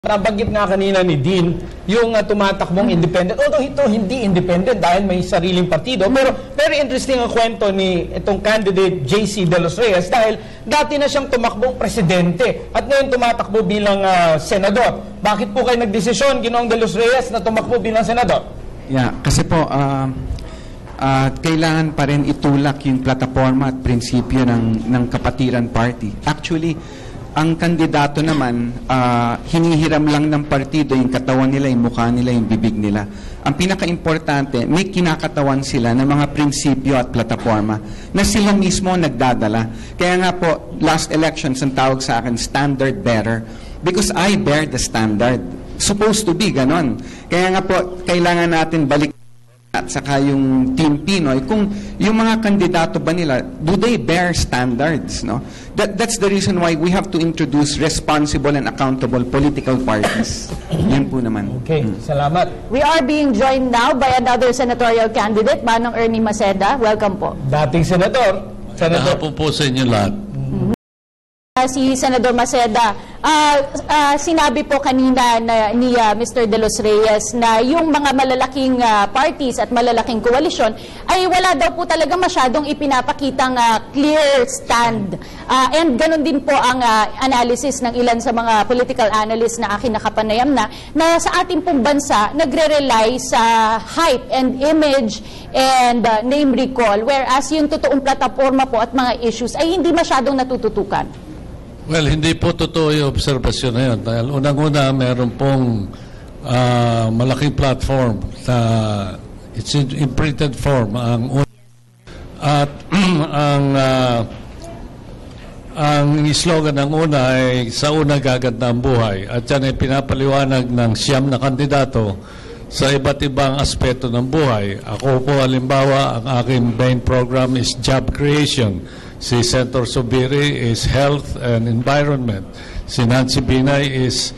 Nabanggit nga kanina ni Dean yung tumatakbong independent. Although ito hindi independent dahil may sariling partido. Pero very interesting ang kwento ni itong candidate JC De Los Reyes dahil dati na siyang tumakbong presidente at ngayon tumatakbo bilang senador. Bakit po kayo nagdesisyon, Ginoong De Los Reyes, na tumakbo bilang senador? Yeah, kasi po kailangan pa rin itulak yung plataforma at prinsipyo ng Kapatiran Party. Actually, ang kandidato naman, hinihiram lang ng partido yung katawan nila, yung mukha nila, yung bibig nila. Ang pinaka-importante, may kinakatawan sila ng mga prinsipyo at plataforma na sila mismo nagdadala. Kaya nga po, last elections, ang tawag sa akin, standard bearer. Because I bear the standard. Supposed to be, ganon. Kaya nga po, kailangan natin balik at saka yung Team Pinoy, kung yung mga kandidato ba nila, do they bear standards? No? That's the reason why we have to introduce responsible and accountable political parties. Yan po naman. Okay, salamat. We are being joined now by another senatorial candidate, Manong Ernie Maceda. Welcome po. Dating senador. Kahapon po sa inyo lahat. Si Senador Maceda, sinabi po kanina ni Mr. De Los Reyes na yung mga malalaking parties at malalaking koalisyon ay wala daw po talaga masyadong ipinapakitang clear stand. And ganun din po ang analysis ng ilan sa mga political analysts na akin nakapanayam na sa ating pong bansa nagre-rely sa hype and image and name recall, whereas yung totoong plataforma po at mga issues ay hindi masyadong natututukan. Well, hindi po totoo yung obserbasyon na yun. Dahil unang-una, meron pong malaking platform na it's in printed form. At ang slogan ng una ay sa una gaganda ang buhay. At yan ay pinapaliwanag ng siyam na kandidato sa iba't ibang aspeto ng buhay. Ako po, halimbawa, ang aking main program is job creation. Si Senator Zubiri is health and environment. Si Nancy Binay is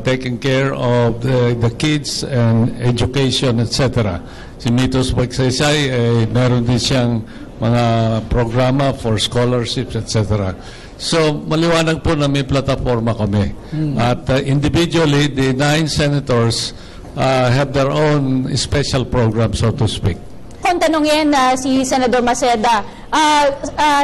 taking care of the kids and education, etc. Si Mitos Pagsaysay, meron din siyang mga programa for scholarships, etc. So, maliwanag po na may plataforma kami. At individually, the 9 senators have their own special program, so to speak. Kung tanongin si Senador Maceda,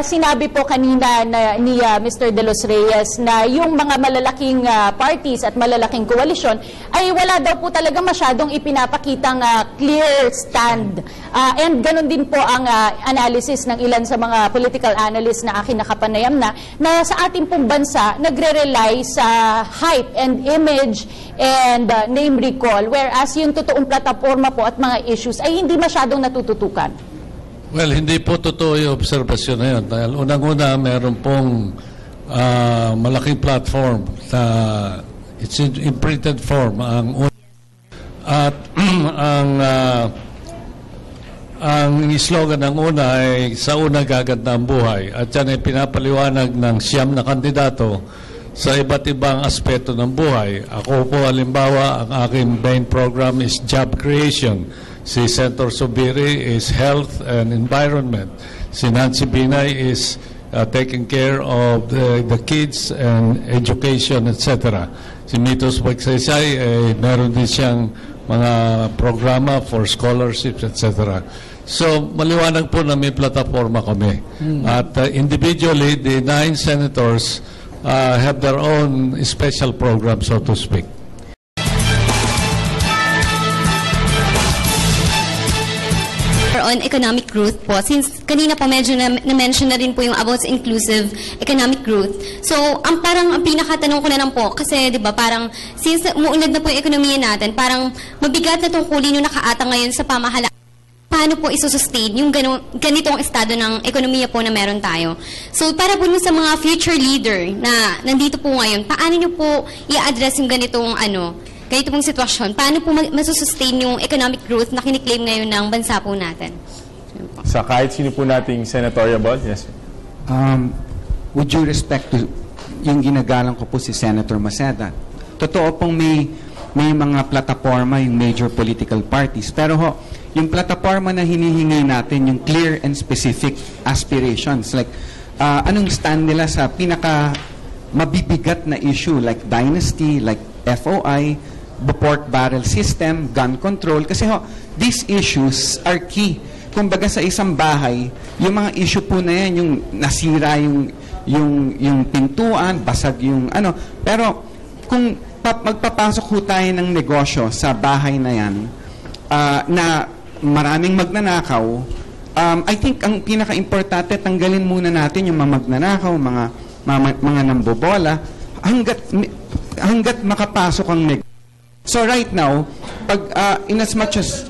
sinabi po kanina ni Mr. De Los Reyes na yung mga malalaking parties at malalaking koalisyon ay wala daw po talaga masyadong ipinapakitang clear stand. And ganun din po ang analysis ng ilan sa mga political analysts na akin nakapanayam na sa ating pong bansa nagre-rely sa hype and image and name recall, whereas yung totoong plataforma po at mga issues ay hindi masyadong natututukan. Well, hindi po totoo yung obserbasyon na yun. Dahil unang-una, meron pong malaking platform na it's in printed form. At ang slogan ng una ay sa una gaganda ang buhay. At yan ay pinapaliwanag ng siyam na kandidato sa iba't ibang aspeto ng buhay. Ako po, halimbawa, ang aking main program is job creation. Si Senator Zubiri is health and environment. Si Nancy Binay is taking care of the kids and education, etc. Si Mitos Pagsaysay, meron din siyang mga programa for scholarships, etc. So, maliwanag po na may plataforma kami. At individually, the 9 senators have their own special program, so to speak. On economic growth po, since kanina po medyo na-mention na rin po yung about inclusive economic growth. So, ang pinakatanong ko na lang po, kasi di ba parang since umuunlad na po yung ekonomiya natin, parang mabigat na tungkulin yung nakaatang ngayon sa pamahalaan. Paano po isusustain yung ganitong estado ng ekonomiya po na meron tayo? So, para po sa mga future leader na nandito po ngayon, paano nyo po i-address yung ganitong ganito pong sitwasyon? Paano po masusustain yung economic growth na kiniklaim ngayon ng bansa po natin? Sa kahit sino po nating senatorial, yes. With due respect to yung ginagalang ko po si Senator Maceda, totoo pong may mga plataforma yung major political parties. Pero yung plataforma na hinihingi natin, yung clear and specific aspirations, like anong stand nila sa pinaka mabibigat na issue like dynasty, like FOI, pork barrel system, gun control. Kasi these issues are key. Kumbaga sa isang bahay, yung mga issue po na yan, yung nasira yung pintuan, basag yung ano. Pero kung magpapasok ho tayo ng negosyo sa bahay na yan, na maraming magnanakaw, I think ang pinaka-importante, tanggalin muna natin yung mga magnanakaw, mga nambobola, hanggat makapasok ang negosyo. So right now, in as much as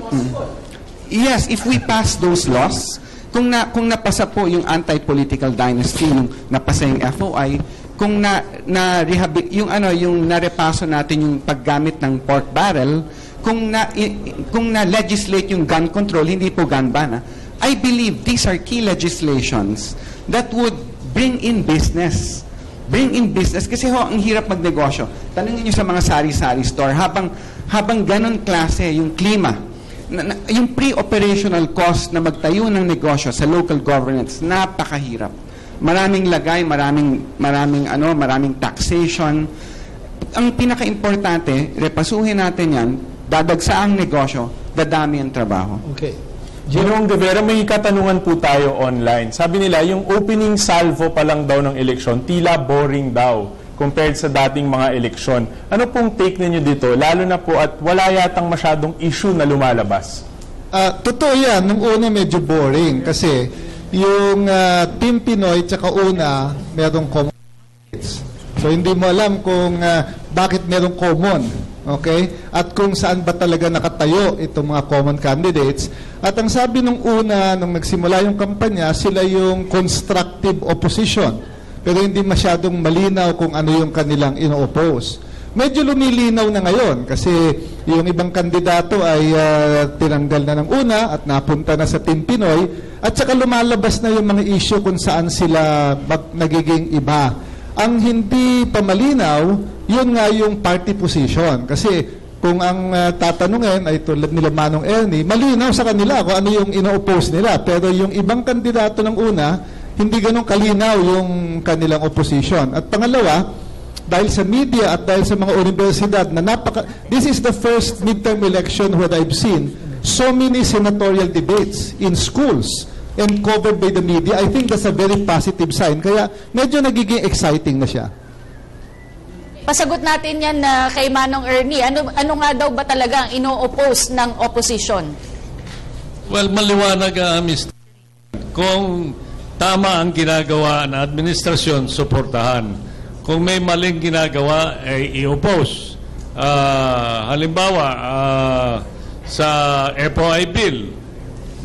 yes, if we pass those laws, kung napasa po yung anti-political dynasty, yung napasa yung FOI, kung yung narepaso natin yung paggamit ng pork barrel, kung na legislate yung gun control, hindi po gun ban, I believe these are key legislations that would bring in business. Bring in business. Kasi ang hirap magnegosyo. Tanungin nyo sa mga sari-sari store, habang ganon klase yung klima, yung pre-operational cost na magtayo ng negosyo sa local governance, napakahirap. Maraming lagay, maraming taxation. Ang pinaka-importante, repasuhin natin yan, dadagsa ang negosyo, dadami ang trabaho. Okay. Ginoong Rivera, may katanungan po tayo online. Sabi nila, yung opening salvo pa lang daw ng eleksyon, tila boring daw compared sa dating mga eleksyon. Ano pong take ninyo dito? Lalo na po at wala yatang masyadong issue na lumalabas. Totoo yan. Nung una medyo boring kasi yung Team Pinoy tsaka una merong common candidates. So hindi mo alam kung bakit merong common. Okay? At kung saan ba talaga nakatayo itong mga common candidates. At ang sabi nung una, nung nagsimula yung kampanya, sila yung constructive opposition. Pero hindi masyadong malinaw kung ano yung kanilang ino-oppose. Medyo lumilinaw na ngayon kasi yung ibang kandidato ay tinanggal na ng una at napunta na sa Team Pinoy at saka lumalabas na yung mga issue kung saan sila nagiging iba. Ang hindi pa malinaw, yun nga yung party position. Kasi kung ang tatanungin ay tulad nila Manong Ernie, malinaw sa kanila kung ano yung ino-oppose nila. Pero yung ibang kandidato ng una, hindi ganun kalinaw yung kanilang opposition. At pangalawa, dahil sa media at dahil sa mga universidad na this is the first midterm election where I've seen so many senatorial debates in schools and covered by the media. I think that's a very positive sign. Kaya medyo nagiging exciting na siya. Pasagot natin yan kay Manong Ernie. Ano nga daw ba talaga ang ino-oppose ng opposition? Well, maliwanag, Mr. Kung tama ang ginagawa ng administrasyon, suportahan. Kung may maling ginagawa, ay i-oppose. Halimbawa, sa FOI bill,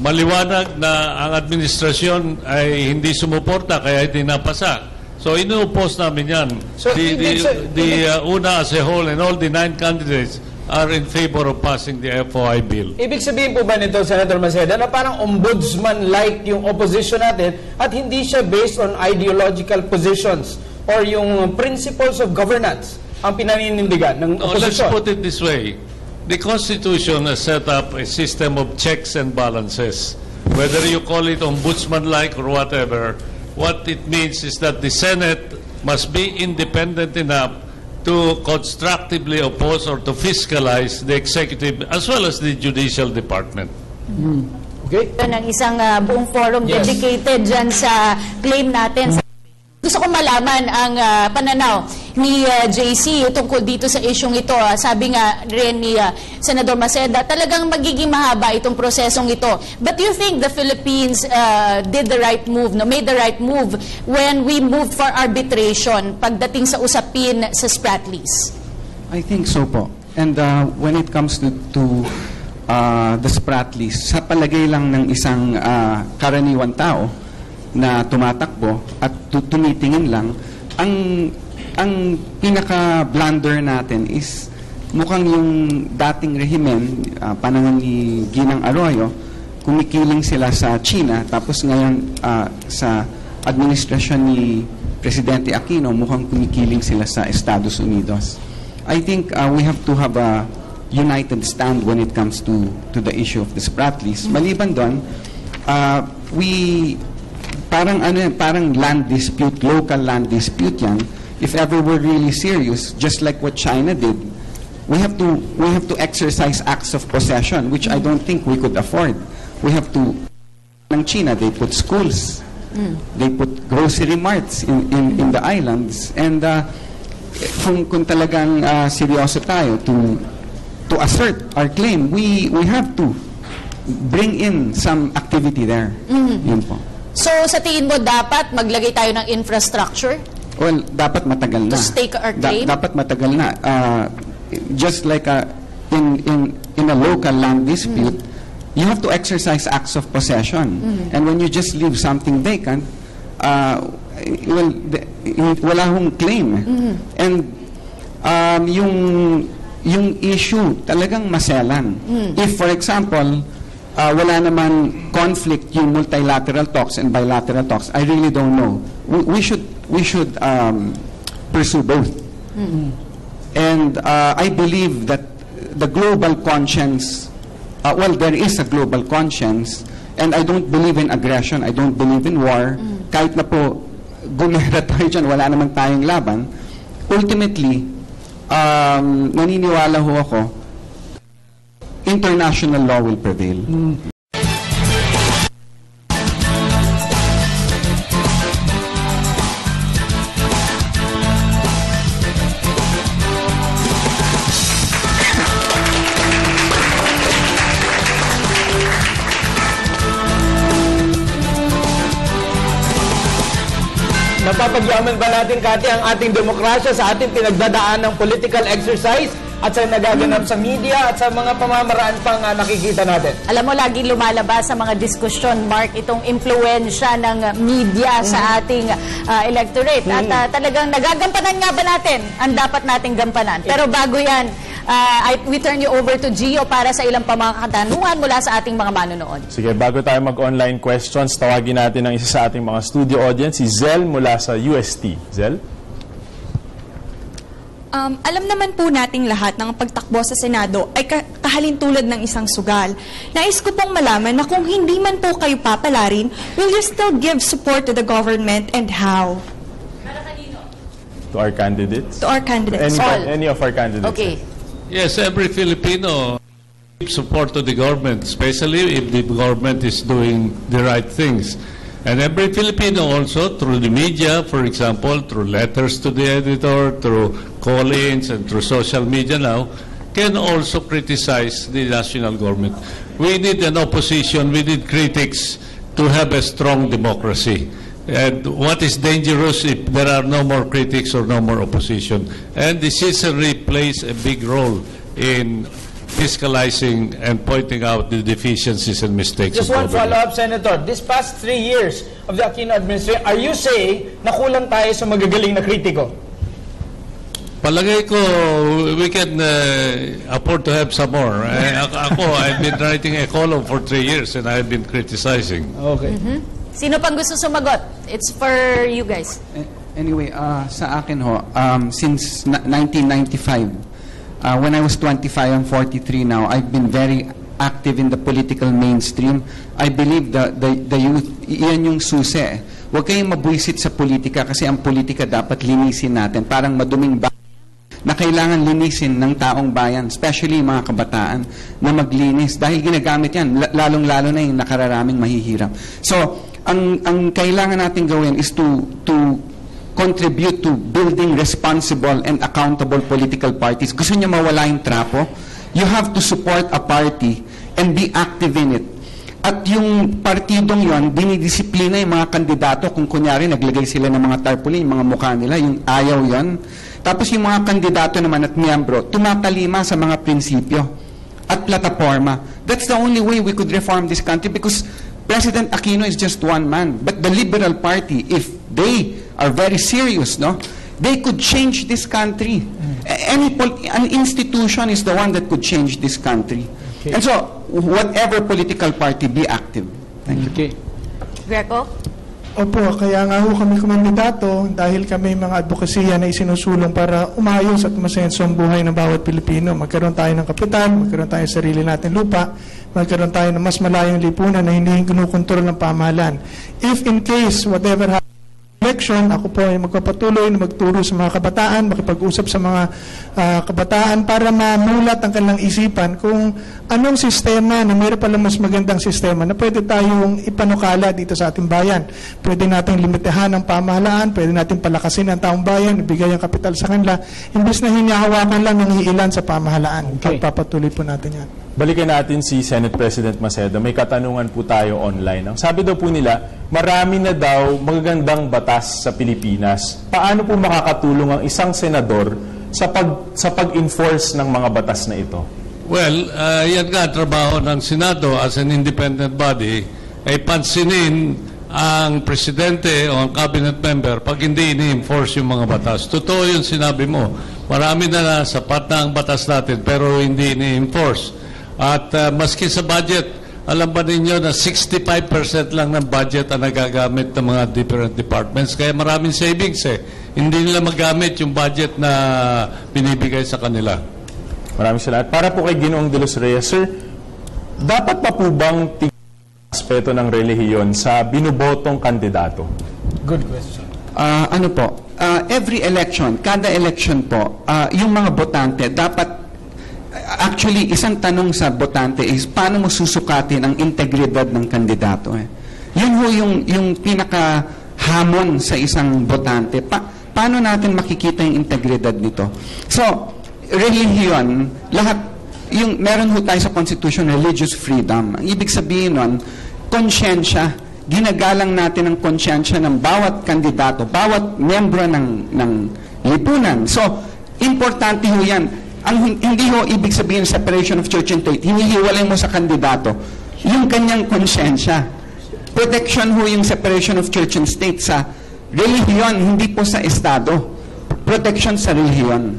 maliwanag na ang administrasyon ay hindi sumuporta kaya hindi napasa. So, ino-oppose namin yan. So, UNA as a whole and all the 9 candidates are in favor of passing the FOI bill. Ibig sabihin po ba nito, Senator Maceda, na parang ombudsman-like yung opposition natin at hindi siya based on ideological positions or yung principles of governance ang pinaninindigan ng Let's opposition? put it this way. The Constitution has set up a system of checks and balances. Whether you call it ombudsman-like or whatever, what it means is that the Senate must be independent enough to constructively oppose or to fiscalize the executive as well as the judicial department. Okay? Ito ng isang buong forum Yes. dedicated dyan sa claim natin. Gusto ko malaman ang pananaw ni JC tungkol dito sa isyong ito. Sabi nga rin ni Senador Maceda, talagang magiging mahaba itong prosesong ito. But do you think the Philippines did the right move, made the right move when we moved for arbitration pagdating sa usapin sa Spratlys? I think so po. And when it comes to the Spratlys, sa palagay lang ng isang karaniwang tao na tumatakbo at tumitingin lang, ang pinaka-blunder natin is mukhang yung dating rehimen, panahon ni Ginang Arroyo, kumikiling sila sa China, tapos ngayon sa administrasyon ni Presidente Aquino, mukhang kumikiling sila sa Estados Unidos. I think we have to have a united stand when it comes to the issue of the Spratlys. Maliban doon, parang land dispute, local land dispute yan. If ever we're really serious, just like what China did we have to exercise acts of possession, which I don't think we could afford. We have to, ng China, they put schools, they put grocery marts in the islands, and kung talagang seryoso tayo to assert our claim, we have to bring in some activity there. Yun po. So sa tingin mo dapat maglagay tayo ng infrastructure? Well, dapat matagal na. To stake our claim? Dapat matagal na. Just like in a local land dispute, you have to exercise acts of possession. And when you just leave something vacant, wala hong claim. And yung issue talagang maselan. If, for example, wala naman conflict yung multilateral talks and bilateral talks, I really don't know. We should pursue both. And I believe that the global conscience, there is a global conscience, and I don't believe in aggression, I don't believe in war. Kahit na po gumera tayo dyan, wala naman tayong laban. Ultimately, naniniwala ho ako, international law will prevail. Napapagyaman ba natin, Cathy, ang ating demokrasya sa ating pinagdadaan ng political exercise at sa nagaganap sa media at sa mga pamamaraan pang nakikita natin? Alam mo, laging lumalabas sa mga diskusyon, Mark, itong influensya ng media sa ating electorate. At talagang nagagampanan nga ba natin ang dapat nating gampanan? Pero bago yan, we turn you over to Gio para sa ilang pamakatanungan mula sa ating mga manonood. Sige, bago tayo mag-online questions, tawagin natin ang isa sa ating mga studio audience, si Zel mula sa UST. Zel? Alam naman po nating lahat ng pagtakbo sa Senado ay kahalintulad ng isang sugal. Nais ko pong malaman na kung hindi man po kayo papalarin, will you still give support to the government and how? To our candidates? To our candidates. Any of our candidates? Okay. Yes, every Filipino gives support to the government, especially if the government is doing the right things. And every Filipino also, through the media, for example, through letters to the editor, through call-ins, and through social media now, can also criticize the national government. We need an opposition, we need critics to have a strong democracy. And what is dangerous if there are no more critics or no more opposition? And the citizenry plays a big role in fiscalizing and pointing out the deficiencies and mistakes Just of one government. follow-up, Senator. This past 3 years of the Aquino administration, are you saying na kulang tayo sa magagaling na kritiko? Palagay ko, we can afford to have some more. I've been writing a column for 3 years and I've been criticizing. Okay. Sino pang gusto sumagot? It's for you guys. Anyway, sa akin ho, since 1995, when I was 25, I'm 43 now, I've been very active in the political mainstream. I believe the youth, iyan yung susi. Huwag kayong mabwisit sa politika kasi ang politika dapat linisin natin. Parang maduming bayan na kailangan linisin ng taong bayan, especially mga kabataan, na maglinis. Dahil ginagamit yan, lalong-lalo na yung nakararaming mahihirap. So, ang kailangan natin gawin is to contribute to building responsible and accountable political parties. Gusto niya mawala yung trapo? You have to support a party and be active in it. At yung partidong yon, dinidisiplina yung mga kandidato kung kunyari naglagay sila ng mga tarpaulin, yung mga mukha nila, yung ayaw yon. Tapos yung mga kandidato naman at miyembro, tumatalima sa mga prinsipyo at plataforma. That's the only way we could reform this country because President Aquino is just one man. But the Liberal Party, if they are very serious, they could change this country. An institution is the one that could change this country. Okay. And so, whatever political party, be active. Thank you. Okay. Greco? Opo, kaya nga ho kami kumandidato dahil kami mga advokasya na isinusulong para umayos at masenso ang buhay ng bawat Pilipino. Magkaroon tayo ng kapital, magkaroon tayo ng sarili natin lupa, magkaroon tayo ng mas malayong lipunan na hindi kinukontrol ng pamahalaan. If in case, whatever happens, election, ako po ay magpapatuloy na magturo sa mga kabataan, makipag-usap sa mga kabataan para mamulat ang kanilang isipan kung anong sistema na mayroon palang mas magandang sistema na pwede tayong ipanukala dito sa ating bayan. Pwede natin limitahan ang pamahalaan, pwede natin palakasin ang taong bayan, ibigay ang kapital sa kanila, imbes na hinahawakan lang ng iilan sa pamahalaan. Pagpapatuloy po natin yan. Balikan natin si Senate President Maceda. May katanungan po tayo online. Ang sabi daw po nila, marami na daw magagandang batas sa Pilipinas. Paano po makakatulong ang isang senador sa pag-enforce ng mga batas na ito? Well, yan nga trabaho ng Senado as an independent body ay pansinin ang presidente o ang cabinet member pag hindi ini-enforce yung mga batas. Totoo yung sinabi mo. Marami na sapat na ang batas natin pero hindi ini-enforce. At maski sa budget, alam ba ninyo na 65% lang ng budget ang nagagamit ng mga different departments. Kaya maraming savings Hindi nila magamit yung budget na binibigay sa kanila. Maraming salamat. Para po kay Ginoong De Los Reyes, sir, dapat pa po bang aspeto ng relihiyon sa binubotong kandidato? Good question. Every election, kada election po, yung mga botante dapat. Actually, isang tanong sa botante is paano mo susukatin ang integridad ng kandidato? Yun ho yung pinaka-hamon sa isang botante. Paano natin makikita yung integridad nito? So, relihiyon, meron ho tayo sa Constitution, religious freedom. Ang ibig sabihin nun, konsyensya. Ginagalang natin ang konsyensya ng bawat kandidato, bawat membro ng lipunan. So, importante ho yan. Hindi ho ibig sabihin separation of church and state. Hinihiwalay mo sa kandidato yung kanyang konsyensya. Protection ho yung separation of church and state sa relihiyon, hindi po sa estado. Protection sa relihiyon.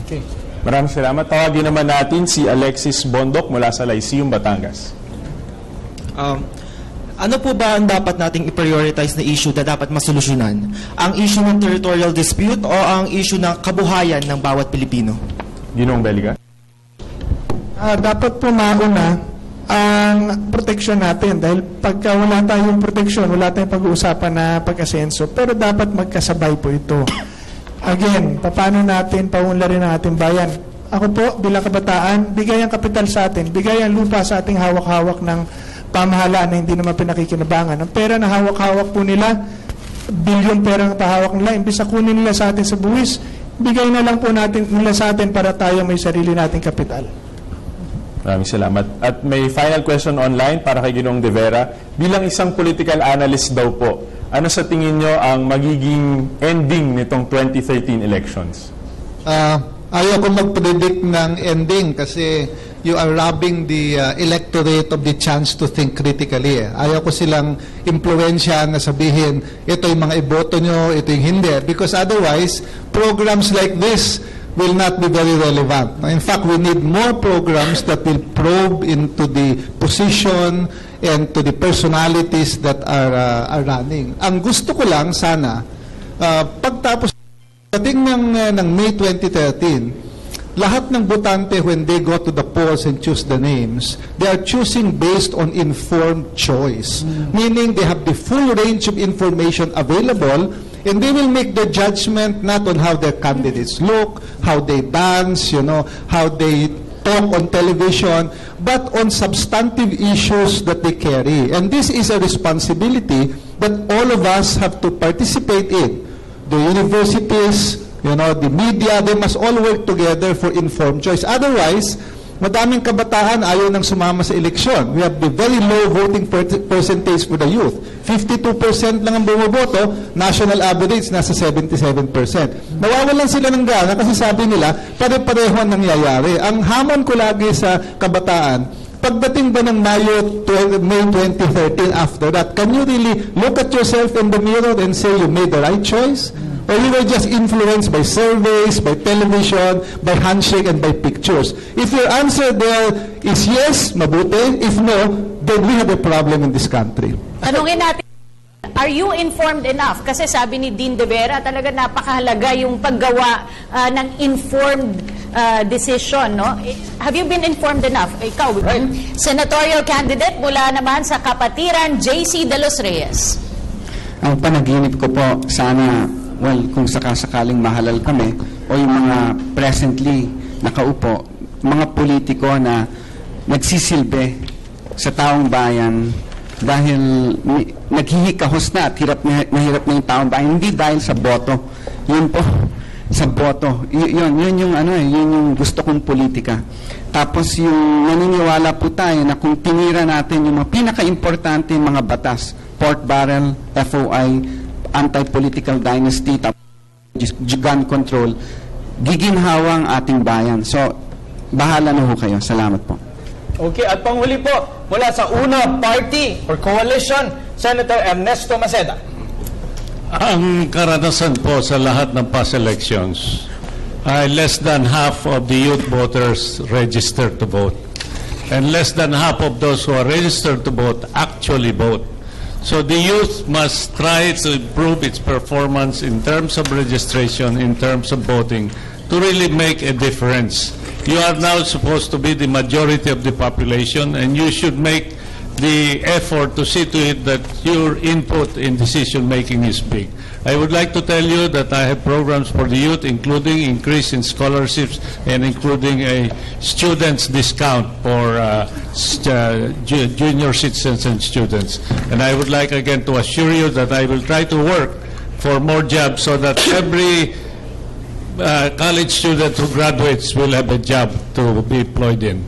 Okay. Maraming salamat. Tawagin naman natin si Alexis Bondok mula sa Lyceum, Batangas. Ano po ba ang dapat nating i-prioritize na issue na dapat masolusyonan? Ang issue ng territorial dispute o ang issue ng kabuhayan ng bawat Pilipino? Ginoong Beligan? Dapat po mauna ang protection natin dahil pagka wala tayong protection, wala tayong pag-uusapan na pag-asenso. Pero dapat magkasabay po ito. Again, paano natin paunlarin ang ating bayan? Ako po, bilang kabataan, bigay ang kapital sa atin, bigay ang lupa sa ating hawak-hawak ng pamahalaan na hindi naman pinakikinabangan. Ang pera na hawak-hawak po nila, bilyon pera ang pahawak nila, imbis na kunin nila sa atin sa buwis, bigay na lang po natin nila sa atin para tayo may sarili nating kapital. Maraming salamat. At may final question online para kay Ginoong De Vera. Bilang isang political analyst daw po, ano sa tingin nyo ang magiging ending nitong 2013 elections? Ayaw ko mag-predict ng ending kasi you are robbing the electorate of the chance to think critically. Ayaw ko silang impluwensyahan na sabihin, ito yung mga iboto nyo, ito yung hindi. Because otherwise, programs like this will not be very relevant. In fact, we need more programs that will probe into the position and to the personalities that are running. Ang gusto ko lang sana, pagtapos dating ng May 2013, lahat ng botante, when they go to the polls and choose the names, they are choosing based on informed choice. Meaning they have the full range of information available and they will make the judgment not on how their candidates look, how they dance, how they talk on television, but on substantive issues that they carry. And this is a responsibility that all of us have to participate in. The universities, the media, they must all work together for informed choice. Otherwise, madaming kabataan ayaw nang sumama sa eleksyon. We have the very low voting percentage for the youth. 52% lang ang bumoboto, national average nasa 77%. Nawawalan sila ng gana kasi sabi nila, pare-pareho ang nangyayari. Ang hamon ko lagi sa kabataan, pagdating ba ng May 2013 after that, can you really look at yourself in the mirror and say you made the right choice? Or you were just influenced by surveys, by television, by handshake, and by pictures? If your answer there is yes, mabuti. If no, then we have a problem in this country. Tanungin natin, are you informed enough? Kasi sabi ni Dean De Vera, talaga napakahalaga yung paggawa ng informed decision, no? Have you been informed enough? Ikaw, senatorial candidate mula naman sa Kapatiran, JC De Los Reyes. Ang panaginip ko po, sana, well, kung sakasakaling mahalal kami, o yung mga presently nakaupo, mga politiko na nagsisilbi sa taong bayan dahil naghihikahos na at hirap na yung taong bayan, hindi dahil sa boto. Yun po, sa boto. Yun yung gusto kong politika. Tapos yung naniniwala po tayo na kung tinira natin yung mga pinaka-importante mga batas, pork barrel, FOI, anti-political dynasty, gun control, giginhawa ang ating bayan. So, bahala na ho kayo. Salamat po. Okay, at panghuli po, mula sa UNA Party or Coalition, Senator Ernesto Maceda. Ang karanasan po sa lahat ng past elections ay less than half of the youth voters registered to vote. And less than half of those who are registered to vote actually vote. So the youth must try to improve its performance in terms of registration, in terms of voting, to really make a difference. You are now supposed to be the majority of the population, and you should make the effort to see to it that your input in decision-making is big. I would like to tell you that I have programs for the youth, including increase in scholarships and including a students' discount for junior citizens and students. And I would like again to assure you that I will try to work for more jobs so that every college student who graduates will have a job to be employed in.